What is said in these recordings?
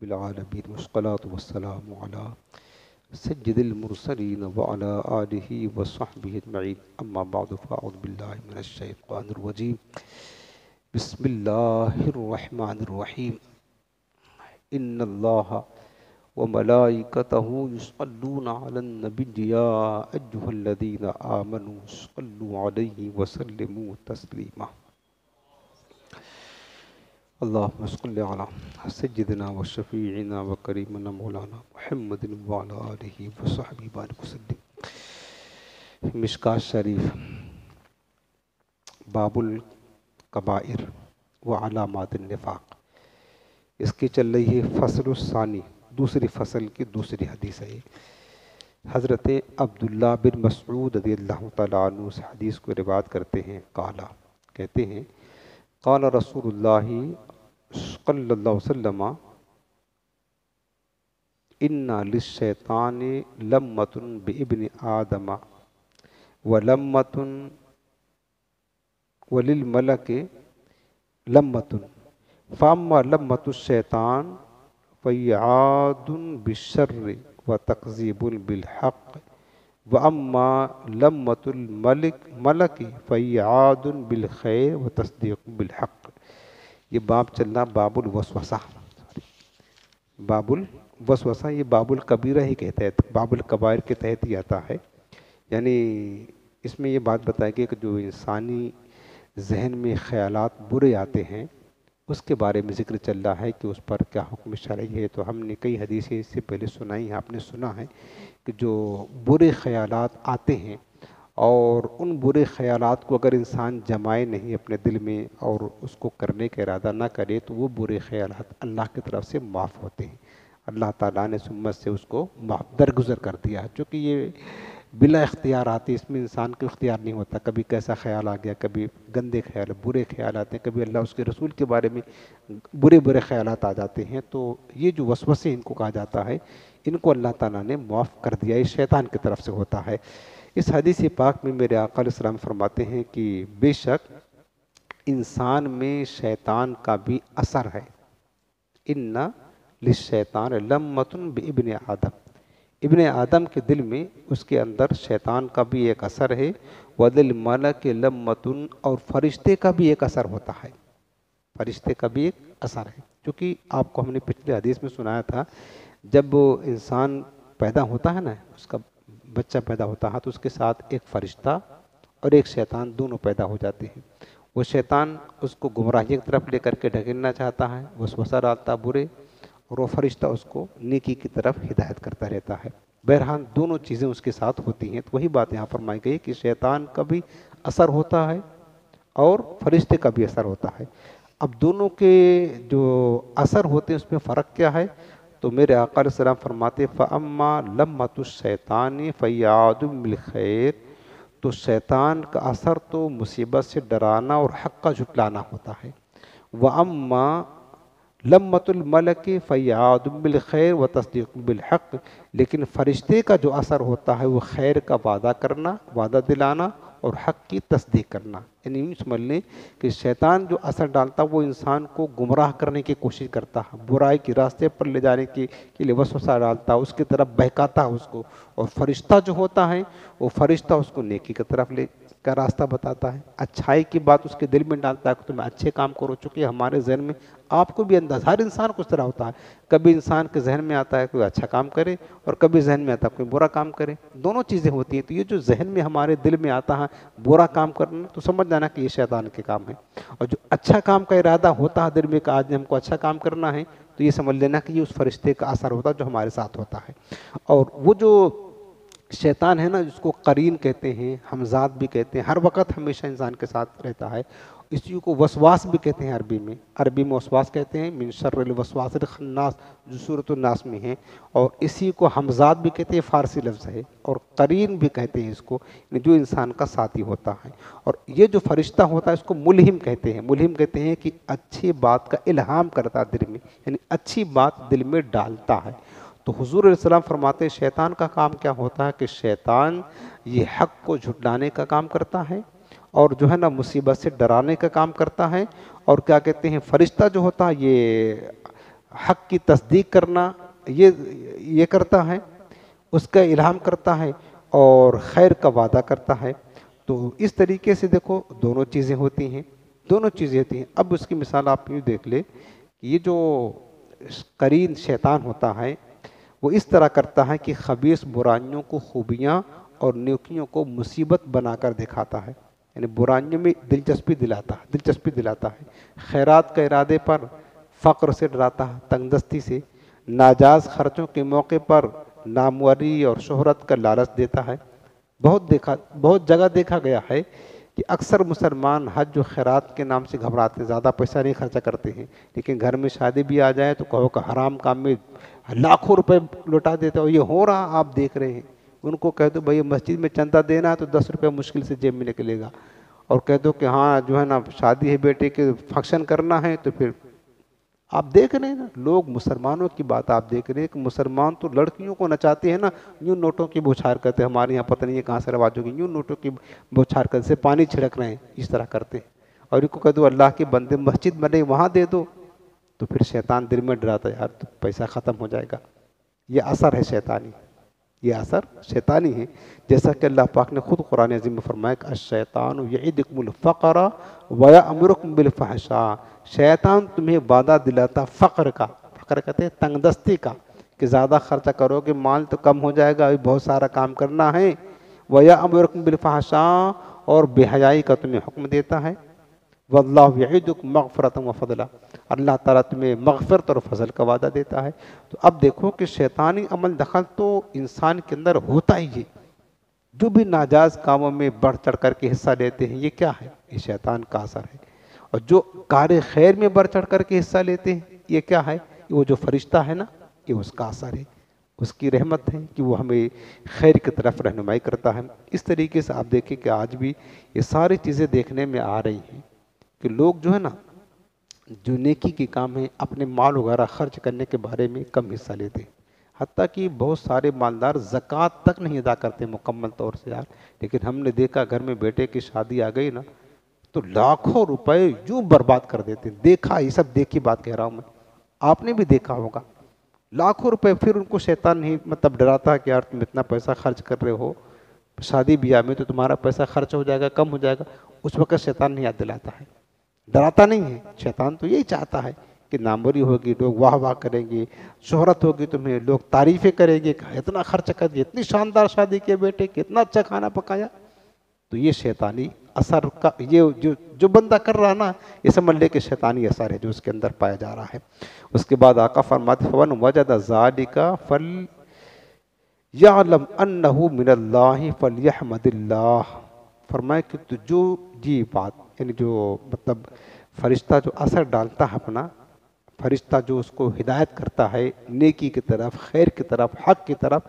بالعالمين والصلاة والسلام على سيد المرسلين وعلى آله وصحبه أجمعين أما بعد فأعوذ بالله من الشيطان الرجيم بسم الله الرحمن الرحيم إن الله وملائكته يصلون على النبي يا أيها الذين آمنوا صلوا عليه وسلموا تسليما اللهم صل على سيدنا وشفيعنا وكريمنا مولانا محمد وعلى آله وصحبه بارك وسلم۔ مشکوٰۃ شریف، باب الکبائر و علامات النفاق، اس کی چل رہی ہے فصل الثانی، دوسری فصل کی دوسری حدیث ہے۔ حضرت عبداللہ بن مسعود رضی اللہ تعالیٰ عنہ اس حدیث کو روایت کرتے ہیں، کہتے ہیں قال رسول اللہ صلی اللہ علیہ وسلم ان للشیطان لمۃ بابن آدم ولمۃ وللملک لمۃ فاما لمۃ الشیطان فیعاد بالشر وتکذیب بالحق واما لمۃ الملک فیعاد بالخیر وتصدیق بالحق۔ یہ باب چلنا باب الوسوسہ، یہ باب الکبیرہ ہی کہتے ہیں، باب الکبائر کے تحت ہی آتا ہے۔ یعنی اس میں یہ بات بتائی گئی کہ جو انسانی ذہن میں خیالات برے آتے ہیں اس کے بارے میں ذکر چل رہا ہے کہ اس پر کیا حکم شرعی ہے۔ تو ہم نے کئی حدیثیں اس سے پہلے سنائی ہیں، آپ نے سنا ہے کہ جو برے خیالات آتے ہیں اور ان برے خیالات کو اگر انسان جمائے نہیں اپنے دل میں اور اس کو کرنے کا ارادہ نہ کرے تو وہ برے خیالات اللہ کی طرف سے معاف ہوتے ہیں۔ اللہ تعالیٰ نے سمت سے اس کو درگزر کر دیا ہے، چونکہ یہ بلا اختیار آتے، اس میں انسان کو اختیار نہیں ہوتا۔ کبھی کیسا خیال آ گیا، کبھی گندے خیال، برے خیال آتے ہیں، کبھی اللہ اس کے رسول کے بارے میں برے خیالات آ جاتے ہیں۔ تو یہ جو وسوسے ان کو کہا جاتا ہے، ان کو اللہ تعالیٰ نے معاف کر دیا، یہ شیطان کی طرف سے ہوتا ہے۔ اس حدیث پاک میں میرے آقا علیہ السلام فرماتے ہیں کہ بے شک انسان میں شیطان کا بھی اثر ہے۔ ان للشیطان لمۃ بابن آدم، ابن آدم کے دل میں، اس کے اندر شیطان کا بھی ایک اثر ہے۔ وَلِلْمَلَكِ لَمَّةٌ، اور فرشتے کا بھی ایک اثر ہوتا ہے، فرشتے کا بھی ایک اثر ہے۔ کیونکہ آپ کو ہم نے پچھلے حدیث میں سنایا تھا، جب انسان پیدا ہوتا ہے نا، اس کا بچہ پیدا ہوتا ہے تو اس کے ساتھ ایک فرشتہ اور ایک شیطان دونوں پیدا ہو جاتے ہیں۔ وہ شیطان اس کو گمراہی کی طرف لے کر کے ڈھکیلنا چاہتا ہے، وسوسہ ڈالتا برے، اور وہ فرشتہ اس کو نیکی کی طرف ہدایت کرتا رہتا ہے۔ بہرحال دونوں چیزیں اس کے ساتھ ہوتی ہیں۔ تو وہی بات یہاں فرمائی گئی کہ شیطان کا بھی اثر ہوتا ہے اور فرشتے کا بھی اثر ہوتا ہے۔ اب دونوں کے جو اثر ہوتے ہیں اس میں فرق کیا ہے؟ تو میرے آقا علیہ السلام فرماتے فَأَمَّا لَمَّةُ الشَّيْطَانِ فَيَّعَادٌ بِالْخَيْرِ، تو شیطان کا اثر تو مصیبت سے ڈرانا اور حق کا جھٹلانا ہوتا ہے۔ وَأَمَّا لَمَّةُ الْمَلَكِ فَيَّعَادٌ بِالْخَيْرِ وَتَصْدِيقٌ بِالْحَقِّ، لیکن فرشتے کا جو اثر ہوتا ہے وہ خیر کا وعدہ کرنا، وعدہ دلانا اور حق کی تصدیق کرنا۔ یعنی یوں سمجھ لیں کہ شیطان جو اثر ڈالتا وہ انسان کو گمراہ کرنے کی کوشش کرتا ہے، برائی کے راستے پر لے جانے کے لیے وسوسہ ڈالتا، اس کی طرف بہکاتا ہے اس کو، اور فرشتہ جو ہوتا ہے وہ فرشتہ اس کو نیکی کی طرف لے کا راستہ بتاتا ہے، اچھائی کی بات اس کے دل میں ڈالتا ہے کہ تم اچھے کام کرو۔ چونکہ ہمارے ذہن میں، آپ کو بھی انداز، ہر انسان کو اس طرح ہوتا ہے، کبھی انسان کے ذہن میں آتا ہے کوئی اچھا کام کرے اور کبھی ذہن میں آتا ہے کوئی برا کام کرے، دونوں چیزیں ہوتی ہیں۔ تو یہ جو ذہن میں ہمارے دل میں آتا ہے برا کام کرنا، تو سمجھ جانا کہ یہ شیطان کے کام ہے، اور جو اچھا کام کا ارادہ ہوتا ہے دل میں کہ آج ہم کو اچھا کام کرنا ہے، تو یہ سمجھ لینا کہ یہ اس فرشتے کا اثر ہوتا ہے جو ہمارے ساتھ ہوتا ہے۔ اور وہ جو شیطان ہے نا، جس کو قرین کہتے ہیں، ہمزاد بھی کہتے ہیں، ہر وقت ہمیشہ انسان کے ساتھ رہتا ہے، اسی کو وسواس بھی کہتے ہیں عربی میں وسواس کہتے ہیں، من شر الوسواس الخناس، جو سورۃ الناس میں ہیں، اور اسی کو ہمزاد بھی کہتے ہیں، فارسی لفظ ہے، اور قرین بھی کہتے ہیں اس کو، جو انسان کا ساتھی ہوتا ہے۔ اور یہ جو فرشتہ ہوتا ہے اس کو ملہم کہتے ہیں، کہ اچھی بات کا الہام کرتا ہے دل میں، یعنی اچھی بات دل میں ڈالتا ہے۔ تو حضور علیہ السلام فرماتے ہیں شیطان کا کام کیا ہوتا ہے کہ شیطان یہ حق کو جھٹلانے کا کام کرتا ہے، اور جو ہے نا مصیبت سے ڈرانے کا کام کرتا ہے، اور کیا کہتے ہیں فرشتہ جو ہوتا ہے یہ حق کی تصدیق کرنا یہ کرتا ہے، اس کا الہام کرتا ہے اور خیر کا وعدہ کرتا ہے۔ تو اس طریقے سے دیکھو دونوں چیزیں ہوتی ہیں، دونوں چیزیں ہوتی ہیں۔ اب اس کی مثال آپ یوں دیکھ لے کہ یہ جو قرین شیطان ہوتا ہے وہ اس طرح کرتا ہے کہ خبیث برائیوں کو خوبیاں اور نیکیوں کو مصیبت بنا کر دکھاتا ہے، یعنی برائیوں میں دلچسپی دلاتا ہے، خیرات کا ارادے پر فقر سے ڈراتا ہے، تنگ دستی سے، ناجائز خرچوں کے موقع پر ناموری اور شہرت کا لالچ دیتا ہے۔ بہت جگہ دیکھا گیا ہے کہ اکثر مسلمان حج و خیرات کے نام سے گھبراتے ہیں، زیادہ پیسہ نہیں خرچہ کرتے ہیں، لیکن گھر میں شادی بھی آ جائے تو کہو کہ حرام کام میں لاکھوں روپے لوٹا دیتے ہو، یہ ہو رہا آپ دیکھ رہے ہیں۔ ان کو کہہ دو بھائی مسجد میں چندہ دینا ہے تو 10 روپے مشکل سے جیب میں نکلے گا، اور کہہ دو کہ ہاں جو ہے نا شادی ہے بیٹے کے فنکشن کرنا ہے، تو پھر آپ دیکھ رہے ہیں نا لوگ، مسلمانوں کی بات آپ دیکھ رہے ہیں کہ مسلمان تو لڑکیوں کو نچاتے ہیں نا، یوں نوٹوں کی بوچھار کرتے ہیں، ہمارے یہاں پتہ نہیں ہے کہاں سے رواج ہوگی، یوں نوٹوں کی بوچھار کرتے، پانی چھڑک رہے ہیں، اس طرح کرتے ہیں۔ اور ان کو کہہ دو اللہ کے بندے مسجد بنے وہاں دے دو، تو پھر شیطان دل میں ڈراتا ہے یار تو پیسہ ختم ہو جائے گا۔ یہ اثر ہے شیطانی، یہ اثر شیطانی ہے، جیسا کہ اللہ پاک نے خود قرآن عظیم میں فرمایا کہ الشیطان یعدکم الفقر ویأمرکم بالفحشاء، شیطان تمہیں وعدہ دلاتا فقر کا، فقر کہتے ہیں تنگ دستی کا، کہ زیادہ خرچہ کرو گے مال تو کم ہو جائے گا، ابھی بہت سارا کام کرنا ہے، ویأمرکم بالفحشاء، اور بے حیائی کا تمہیں حکم دیتا ہے، واللہ یعدکم مغفرۃ وفضلا، اللہ تعالیٰ تمہیں مغفرت اور فضل کا وعدہ دیتا ہے۔ تو اب دیکھو کہ شیطانی عمل دخل تو انسان کے اندر ہوتا ہی ہے، جو بھی ناجائز کاموں میں بڑھ چڑھ کر کے حصہ لیتے ہیں یہ کیا ہے؟ یہ شیطان کا اثر ہے۔ اور جو کار خیر میں بڑھ چڑھ کر کے حصہ لیتے ہیں یہ کیا ہے؟ وہ جو فرشتہ ہے نا، یہ اس کا اثر ہے، اس کی رحمت ہے کہ وہ ہمیں خیر کی طرف رہنمائی کرتا ہے۔ اس طریقے سے آپ دیکھیں کہ آج بھی یہ ساری چیزیں دیکھنے میں آ رہی ہیں کہ لوگ جو ہے نا جو نیکی کے کام ہیں اپنے مال وغیرہ خرچ کرنے کے بارے میں کم حصہ لیتے ہیں، حتیٰ کہ بہت سارے مالدار زکوٰۃ تک نہیں ادا کرتے مکمل طور سے یار۔ لیکن ہم نے دیکھا گھر میں بیٹے کی شادی آ گئی نا تو لاکھوں روپے یوں برباد کر دیتے ہیں، دیکھا، یہ سب دیکھی بات کہہ رہا ہوں میں، آپ نے بھی دیکھا ہوگا، لاکھوں روپے۔ پھر ان کو شیطان نہیں ڈراتا ہے کہ یار تم اتنا پیسہ خرچ کر رہے ہو شادی بیاہ میں تو تمہارا پیسہ خرچ ہو جائے گا، کم ہو جائے گا، اس وقت شیطان نہیں یاد دلاتا ہے، ڈراتا نہیں ہے۔ شیطان تو یہی چاہتا ہے کہ ناموری ہوگی، لوگ واہ واہ کریں گے، شہرت ہوگی، تمہیں لوگ تعریفیں کریں گے کہ اتنا خرچ کر دیا، اتنی شاندار شادی کے بیٹے، کتنا اچھا کھانا پکایا۔ تو یہ شیطانی اثر کا یہ جو بندہ کر رہا نا، یہ سمجھ لے کہ شیطانی اثر ہے جو اس کے اندر پایا جا رہا ہے۔ اس کے بعد آقا فرماتے فَمَنْ وَجَدَ ذَلِكَ فَلْيَعْلَمْ أَنَّهُ مِنَ اللَّهِ فَلْيَحْمَدِ اللَّهِ، فرمایا کہ جو یہ بات یعنی جو فرشتہ جو اثر ڈالتا ہے اپنا، فرشتہ جو اس کو ہدایت کرتا ہے نیکی کی طرف، خیر کی طرف، حق کی طرف،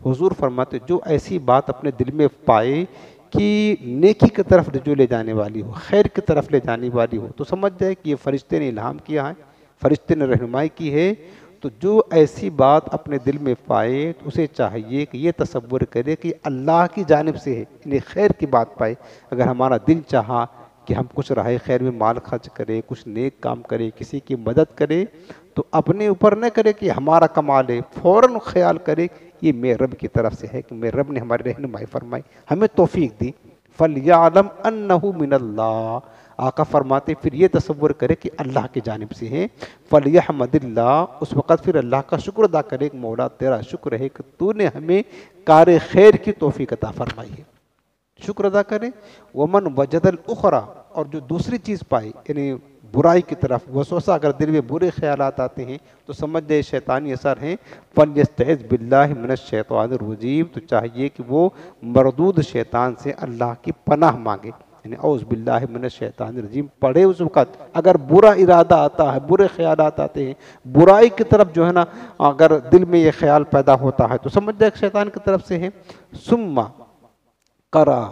حضور فرماتے جو ایسی بات اپنے دل میں پائے کہ نیکی کی طرف رجوع لے جانے والی ہو، خیر کی طرف لے جانے والی ہو، تو سمجھ جائے کہ یہ فرشتے نے الہام کیا ہے، فرشتے نے رہنمائی کی ہے۔ تو جو ایسی بات اپنے دل میں پائے تو اسے چاہیے کہ یہ تصور کرے کہ اللہ کی جانب سے ہے، یعنی خیر کی بات پائے۔ اگر ہمارا دل چاہا کہ ہم کچھ راہ خیر میں مال خرچ کرے، کچھ نیک کام کرے، کسی کی مدد کرے، تو اپنے اوپر نہ کرے کہ ہمارا کمال ہے، فوراً خیال کرے یہ میرے رب کی طرف سے ہے کہ میرے رب نے ہماری رہنمائی فرمائی، ہمیں توفیق دی۔ فَلْيَعْلَمْ أَنَّهُ مِنَ اللَّهِ، آقا فرماتے پھر یہ تصور کرے کہ اللہ کی جانب سے ہے۔ فَلْيَحْمَدِ اللَّهِ، اس وقت پھر اللہ کا شکر ادا کرے کہ مولا تیرا شکر ہے کہ تو نے ہمیں کار خیر کی توفیق عطا فرمائی ہے، شکر ادا کریں۔ وَمَنْ وَجَدَ الْأُخْرَى، اور جو دوسری چیز پائی یعنی برائی کی طرف وسوسہ، اگر دل میں برے خیالات آتے ہیں تو سمجھ جائے شیطانی اثر ہیں۔ فَلْيَسْتَعِذْ بِاللَّهِ مِنَ الشَّيْطَانِ الرَّجِيمِ، تو چاہیے کہ وہ مردود شیطان سے اللہ کی پناہ مانگے، یعنی اعوذ باللہ من الشیطان الرجیم پڑھے اس وقت۔ اگر برا ارادہ آتا ہے، برے خیالات آتے ہیں، برائی کی طرف جو ہے نا اگر دل میں یہ خیال پیدا ہوتا ہے تو سمجھ جائے کہ شیطان کی طرف سے ہے۔ ثم قرأ،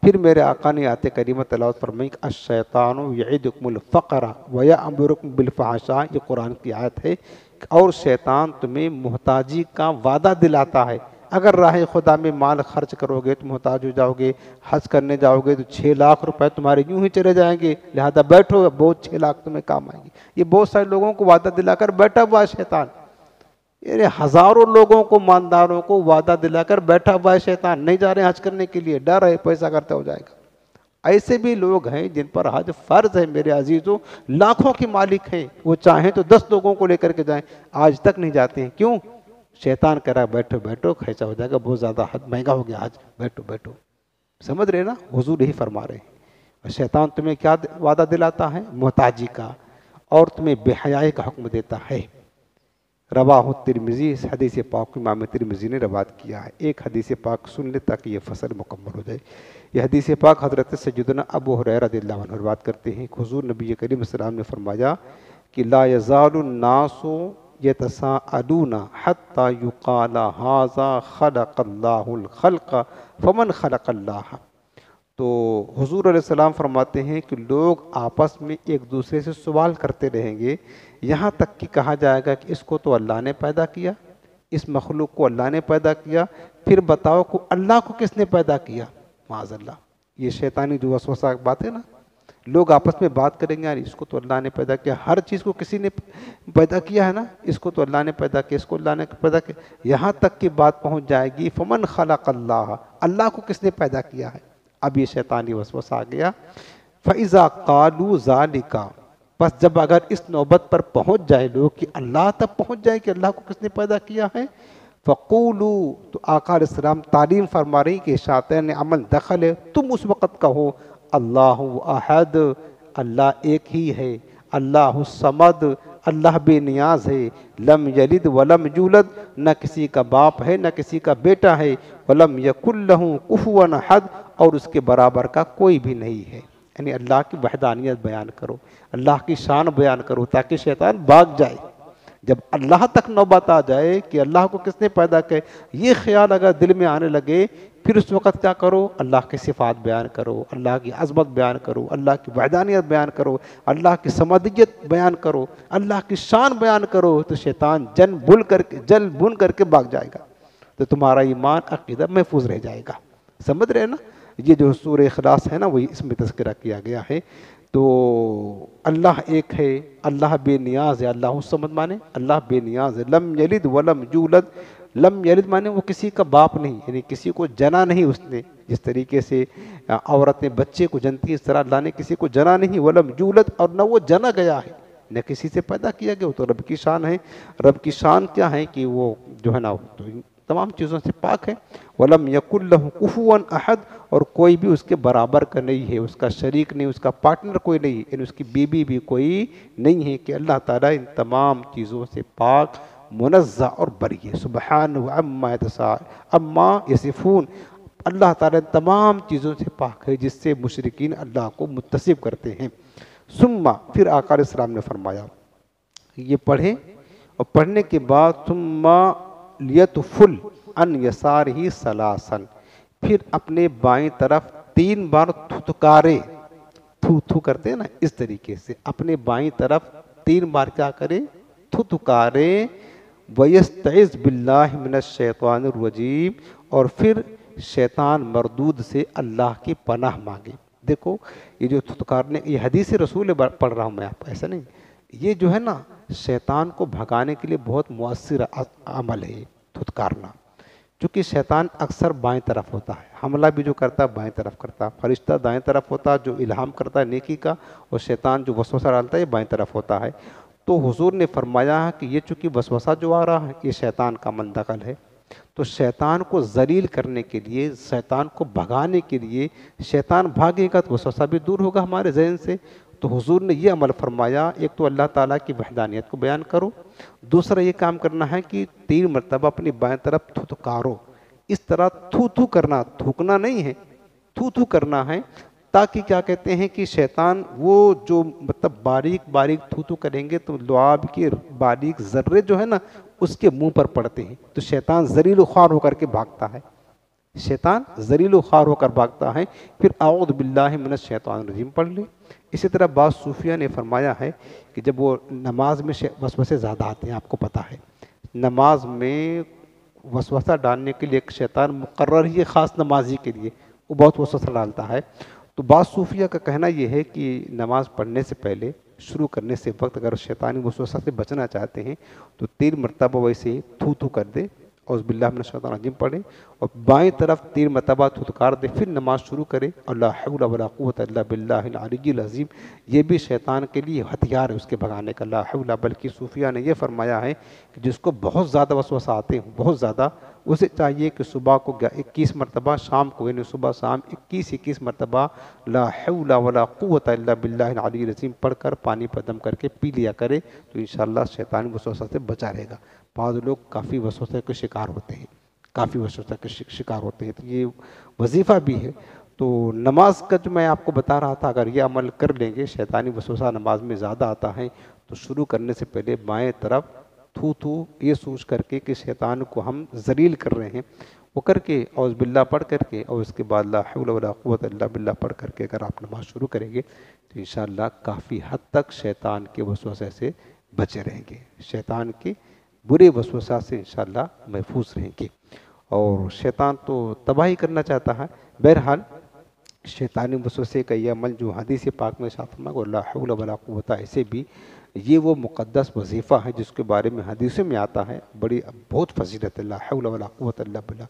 پھر میرے آقا نے آیت کریمہ تلاوت فرمائی کہ الشیطان یعدکم الفقر ویأمرکم بالفحشاء، یہ قرآن کی آیت ہے، اور شیطان تمہیں محتاجی کا وعدہ دلاتا ہے، اگر راہ خدا میں مال خرچ کرو گے تو محتاج ہو جاؤ گے، حج کرنے جاؤ گے تو 6 لاکھ روپے تمہارے یوں ہی چلے جائیں گے، لہذا بیٹھو، بہت 6 لاکھ تمہیں کام آئیں گے۔ یہ بہت سارے لوگوں کو وعدہ دلا کر بیٹھا ہوا ہے شیطان، یہ ہزاروں لوگوں کو، مالداروں کو وعدہ دلا کر بیٹھا ہوا ہے شیطان، نہیں جا رہے حج کرنے کے لیے، ڈر ہے پیسہ خرچہ ہو جائے گا۔ ایسے بھی لوگ ہیں جن پر حج فرض ہے میرے عزیزوں، لاکھوں کے مالک ہیں، وہ چاہیں تو 10 لوگوں کو لے کر کے جائیں، آج تک نہیں جاتے ہیں۔ کیوں؟ شیطان کہہ رہا ہے بیٹھو بیٹھو، خرچہ ہو جائے گا، بہت زیادہ حج مہنگا ہو گیا حج، بیٹھو بیٹھو۔ سمجھ رہے نا؟ حضور یہی فرما رہے ہیں۔ اور شیطان تمہیں کیا وعدہ دلاتا ہے؟ محتاجی کا، اور تمہیں بے حیائی کا حکم دیتا ہے۔ رواہ ترمذی، اس حدیث پاک امام ترمذی نے روایت کیا ہے۔ ایک حدیث پاک سن لے تاکہ یہ فصل مکمل ہو جائے۔ یہ حدیث پاک حضرت سیدنا ابو ہریرہ رضی اللہ عنہ روایت کرتے ہیں کہ حضور نبی کریم صلی اللہ علیہ وسلم نے فرمایا کہ لا یزال الناس یتساءلون حتی یقال ھذا خلق اللہ الخلق فمن خلق اللہ۔ تو حضور علیہ السلام فرماتے ہیں کہ لوگ آپس میں ایک دوسرے سے سوال کرتے رہیں گے، یہاں تک کہ کہا جائے گا کہ اس کو تو اللہ نے پیدا کیا، اس مخلوق کو اللہ نے پیدا کیا، پھر بتاؤ کہ اللہ کو کس نے پیدا کیا؟ معاذ اللہ، یہ شیطانی جو وسوسہ بات ہے نا، لوگ آپس میں بات کریں گے یار اس کو تو اللہ نے پیدا کیا، ہر چیز کو کسی نے پیدا کیا ہے نا، اس کو تو اللہ نے پیدا کیا، اس کو اللہ نے پیدا کیا، یہاں تک کہ بات پہنچ جائے گی فمن خلق اللہ، اللہ کو کس نے پیدا کیا ہے؟ اب یہ شیطانی وسوسہ آ گیا۔ فَإِذَا قَالُوا ذَلِكَ، بس جب اگر اس نوبت پر پہنچ جائے لوگ کہ اللہ تک پہنچ جائے کہ اللہ کو کس نے پیدا کیا ہے، فَقُولُوا، تو آقا علیہ السلام تعلیم فرما رہی کہ شیطان عمل دخل ہے، تم اس وقت کہو اللہ احد، اللہ ایک ہی ہے، اللہ الصمد، اللہ بے نیاز ہے، لم یلد ولم یولد، نہ کسی کا باپ ہے نہ کسی کا بیٹا ہے، ولم یکن لہ کفوا احد، اور اس کے برابر کا کوئی بھی نہیں ہے۔ یعنی اللہ کی وحدانیت بیان کرو، اللہ کی شان بیان کرو تاکہ شیطان بھاگ جائے۔ جب اللہ تک نوبت آ جائے کہ اللہ کو کس نے پیدا کیا، یہ خیال اگر دل میں آنے لگے، پھر اس وقت کیا کرو؟ اللہ کی صفات بیان کرو، اللہ کی عظمت بیان کرو، اللہ کی وحدانیت بیان کرو، اللہ کی صمدیت بیان کرو، اللہ کی شان بیان کرو، تو شیطان جل بن کر کے بھاگ جائے گا، تو تمہارا ایمان عقیدہ محفوظ رہ جائے گا۔ سمجھ رہے ہیں نا؟ یہ جو سورہ اخلاص ہے نا، وہی اس میں تذکرہ کیا گیا ہے۔ تو اللہ ایک ہے، اللہ بے نیاز ہے، اللہ الصمد مانے اللہ بے نیاز ہے، لم یلد ولم یولد، لم یلد مانے وہ کسی کا باپ نہیں، یعنی کسی کو جنا نہیں اس نے، جس طریقے سے عورتیں بچے کو جنتی ہیں اس طرح اللہ نے کسی کو جنا نہیں، ولم یولد، اور نہ وہ جنا گیا ہے، نہ کسی سے پیدا کیا گیا، وہ تو رب کی شان ہے۔ رب کی شان کیا ہے کہ وہ جو ہے نا تمام چیزوں سے پاک ہے۔ وَلَمْ يَكُنْ لَهُ كُفُوًا أَحَدٌ، اور کوئی بھی اس کے برابر کا نہیں ہے، اس کا شریک نہیں، اس کا پارٹنر کوئی نہیں، یعنی اس کی بیوی بھی کوئی نہیں ہے، کہ اللہ تعالیٰ ان تمام چیزوں سے پاک، منزہ اور بری ہے۔ سبحانہ عما یصفون، اللہ تعالیٰ ان تمام چیزوں سے پاک ہے جس سے مشرکین اللہ کو متصف کرتے ہیں۔ ثم، پھر آقا علیہ السلام نے فرمایا، یہ پڑھیں، اور پڑھنے کے بعد ثم لیتفل ان یسارہ ثلاثا، پھر اپنے بائیں طرف 3 بار تھتکارے، تھو کرتے ہیں نا اس طریقے سے، اپنے بائیں طرف 3 بار کیا کرے؟ تھتکارے، وَيَسْتَعِذْ بِاللَّهِ مِنَ الشَّيْطَانِ الرَّجِيمِ، اور پھر شیطان مردود سے اللہ کی پناہ مانگے۔ دیکھو یہ جو تھتکارنے، یہ حدیث رسول پڑھ رہا ہوں میں آپ، ایسا نہیں، یہ جو ہے نا شیطان کو بھگانے کے لیے بہت مؤثر عمل ہے تھتکارنا، چونکہ شیطان اکثر بائیں طرف ہوتا ہے، حملہ بھی جو کرتا ہے بائیں طرف کرتا ہے، فرشتہ دائیں طرف ہوتا ہے جو الہام کرتا ہے نیکی کا، اور شیطان جو وسوسہ ڈالتا ہے یہ بائیں طرف ہوتا ہے۔ تو حضور نے فرمایا کہ یہ چونکہ وسوسہ جو آ رہا ہے یہ شیطان کا منتقل ہے، تو شیطان کو ذلیل کرنے کے لیے، شیطان کو بھگانے کے لیے، شیطان بھاگے گا تو وسوسہ بھی دور ہوگا ہمارے ذہن سے، تو حضور نے یہ عمل فرمایا، ایک تو اللہ تعالیٰ کی وحدانیت کو بیان کرو، دوسرا یہ کام کرنا ہے کہ 3 مرتبہ اپنی بائیں طرف تھتکارو، اس طرح تھو کرنا، تھوکنا نہیں ہے، تھو کرنا ہے، تاکہ کیا کہتے ہیں کہ شیطان وہ جو مطلب باریک تھو کریں گے تو لعاب کے باریک ذرے جو ہے نا اس کے منہ پر پڑتے ہیں، تو شیطان ذلیل و خوار ہو کر کے بھاگتا ہے، شیطان ذلیل و خوار ہو کر بھاگتا ہے۔ پھر اعوذ باللہ من الشیطان الرجیم پڑھ لیں۔ اسی طرح بعض صوفیہ نے فرمایا ہے کہ جب وہ نماز میں وسوسے زیادہ آتے ہیں، آپ کو پتہ ہے نماز میں وسوسہ ڈالنے کے لیے ایک شیطان مقرر ہی ہے خاص نمازی کے لیے، وہ بہت وسوسہ ڈالتا ہے۔ تو بعض صوفیہ کا کہنا یہ ہے کہ نماز پڑھنے سے پہلے، شروع کرنے سے وقت اگر شیطانی وسوسہ سے بچنا چاہتے ہیں تو 3 مرتبہ ویسے ہی تھو تھو کر دے، اعوذ باللہ من الشیطان الرجیم پڑھیں، اور بائیں طرف 3 مرتبہ تھتکار دے، پھر نماز شروع کرے، لا حول ولا قوت الا باللہ العلی العظیم۔ یہ بھی شیطان کے لیے ہتھیار ہے اس کے بھگانے کا، لا حول۔ بلکہ صوفیہ نے یہ فرمایا ہے کہ جس کو بہت زیادہ وسوسہ آتے ہیں، بہت زیادہ، اسے چاہیے کہ صبح کو 21 مرتبہ، شام کو یعنی صبح شام 21 مرتبہ لا حول ولا قوت الا باللہ العلی العظیم پڑھ کر پانی پر دم کر کے پی لیا کرے، تو انشاءاللہ شیطانی وسوسہ سے بچا رہے گا۔ بعض لوگ کافی وسوسے کے شکار ہوتے ہیں، کافی وسوسے کے شکار ہوتے ہیں، تو یہ وظیفہ بھی ہے۔ تو نماز کا جو میں آپ کو بتا رہا تھا، اگر یہ عمل کر لیں گے، شیطانی وسوسہ نماز میں زیادہ آتا ہے تو شروع کرنے سے پہلے بائیں طرف تھو تھو یہ سوچ کر کے کہ شیطان کو ہم ذلیل کر رہے ہیں، وہ کر کے اعوذ باللہ پڑھ کر کے، اور اس کے بعد لا حول ولا قوت الا باللہ پڑھ کر کے اگر آپ نماز شروع کریں گے تو انشاءاللہ کافی حد تک شیطان کے وسوسے سے بچے رہیں گے، شیطان کے برے وسوسہ سے انشاءاللہ محفوظ رہیں گے۔ اور شیطان تو تباہی کرنا چاہتا ہے۔ بہرحال شیطانی وسوسے کا یہ عمل جو حدیث پاک میں ارشاد فرمایا لا حول ولا قوت، ایسے بھی یہ وہ مقدس وظیفہ ہے جس کے بارے میں حدیثوں میں آتا ہے، بہت فضیلت ہے، لا حول ولا قوت الا باللہ۔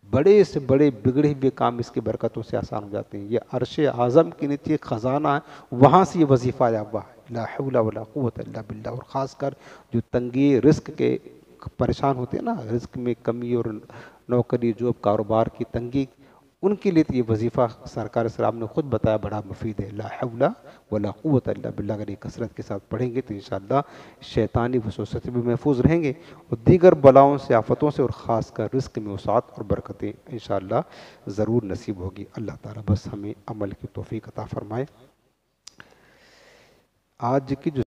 بڑے سے بڑے بگڑے ہوئے کام اس کی برکتوں سے آسان ہو جاتے ہیں۔ یہ عرش اعظم کے نیچے خزانہ ہے، وہاں سے یہ وظیفہ آیا ہوا ہے، لا حول ولا قوت الا باللہ۔ اور خاص کر جو تنگی رزق کے پریشان ہوتے ہیں نا، رزق میں کمی اور نوکری جاب کاروبار کی تنگی، ان کے لیے تو یہ وظیفہ سرکار اسلام نے خود بتایا بڑا مفید ہے، لا حول ولا قوت الا باللہ۔ اگر یہ کثرت کے ساتھ پڑھیں گے تو انشاءاللہ شیطانی وسوسے سے بھی محفوظ رہیں گے، اور دیگر بلاؤں سے، آفتوں سے، اور خاص کر رزق میں وسعت اور برکتیں انشاءاللہ ضرور نصیب ہوگی۔ اللہ تعالیٰ بس ہمیں عمل کی توفیق عطا فرمائے۔ آج کی جو